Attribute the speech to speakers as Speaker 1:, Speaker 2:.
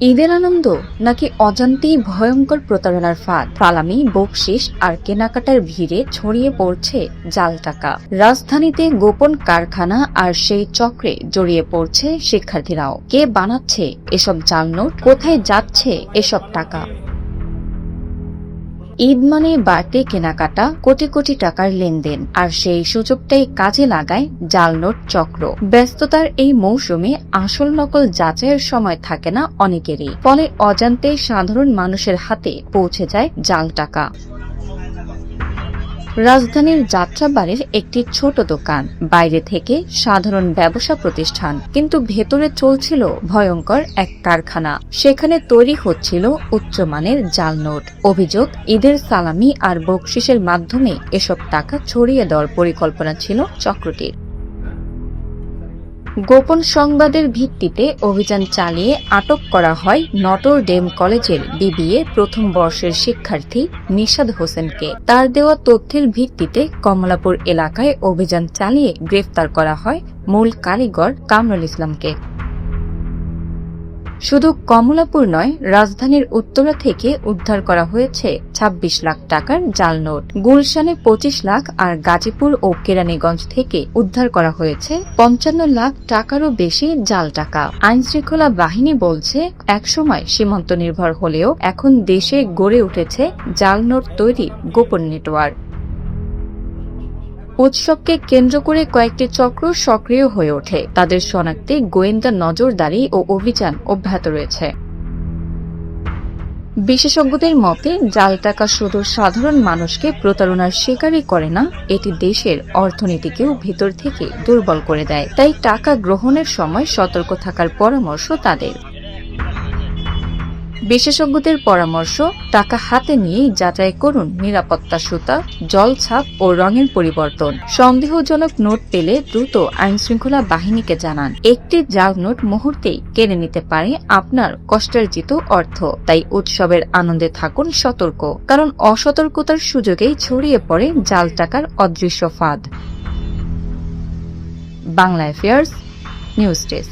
Speaker 1: ঈদের আনন্দ নাকি অজান্তেই ভয়ঙ্কর প্রতারণার ফাঁদ? সালামি, বকশিশ আর কেনাকাটার ভিড়ে ছড়িয়ে পড়ছে জাল টাকা। রাজধানীতে গোপন কারখানা আর সেই চক্রে জড়িয়ে পড়ছে শিক্ষার্থীরাও। কে বানাচ্ছে এসব জাল নোট? কোথায় যাচ্ছে এসব টাকা? ঈদ মানে বাড়তি কেনাকাটা, কোটি কোটি টাকার লেনদেন, আর সেই সুযোগটাই কাজে লাগায় জাল নোট চক্র। ব্যস্ততার এই মৌসুমে আসল নকল যাচাইয়ের সময় থাকে না অনেকেরই, ফলে অজান্তে সাধারণ মানুষের হাতে পৌঁছে যায় জাল টাকা। রাজধানীর যাত্রাবাড়ির একটি ছোট দোকান, বাইরে থেকে সাধারণ ব্যবসা প্রতিষ্ঠান, কিন্তু ভেতরে চলছিল ভয়ঙ্কর এক কারখানা। সেখানে তৈরি হচ্ছিল উচ্চমানের জাল নোট। অভিযোগ, ঈদের সালামি আর বকশিশের মাধ্যমে এসব টাকা ছড়িয়ে দেওয়ার পরিকল্পনা ছিল চক্রটির। গোপন সংবাদের ভিত্তিতে অভিযান চালিয়ে আটক করা হয় নটর ডেম কলেজের বিবিএ প্রথম বর্ষের শিক্ষার্থী নিশাদ হোসেনকে। তার দেওয়া তথ্যের ভিত্তিতে কমলাপুর এলাকায় অভিযান চালিয়ে গ্রেফতার করা হয় মূল কারিগর কামরুল ইসলামকে। শুধু কমলাপুর নয়, রাজধানীর উত্তরা থেকে উদ্ধার করা হয়েছে ২৬ লাখ টাকার জাল নোট। গুলশানে ২৫ লাখ আর গাজীপুর ও কেরানীগঞ্জ থেকে উদ্ধার করা হয়েছে ৫৫ লাখ টাকারও বেশি জাল টাকা। আইনশৃঙ্খলা বাহিনী বলছে, একসময় সীমান্ত নির্ভর হলেও এখন দেশে গড়ে উঠেছে জাল নোট তৈরি গোপন নেটওয়ার্ক। উৎসবকে কেন্দ্র করে কয়েকটি চক্র সক্রিয় হয়ে ওঠে। তাদের শনাক্তে গোয়েন্দা নজরদারি ও অভিযান অব্যাহত রয়েছে। বিশেষজ্ঞদের মতে, জাল টাকা শুধু সাধারণ মানুষকে প্রতারণার শিকারই করে না, এটি দেশের অর্থনীতিকেও ভিতর থেকে দুর্বল করে দেয়। তাই টাকা গ্রহণের সময় সতর্ক থাকার পরামর্শ তাদের। বিশেষজ্ঞদের পরামর্শ, টাকা হাতে নিয়েই যাচাই করুন নিরাপত্তা সুতা, জলছাপ ও রঙের পরিবর্তন। সন্দেহজনক নোট পেলে দ্রুত আইনশৃঙ্খলা বাহিনীকে জানান। একটি জাল নোট মুহূর্তেই কেড়ে নিতে পারে আপনার কষ্টার্জিত অর্থ। তাই উৎসবের আনন্দে থাকুন সতর্ক, কারণ অসতর্কতার সুযোগেই ছড়িয়ে পড়ে জাল টাকার অদৃশ্য ফাঁদ। Bangla affairs news desk.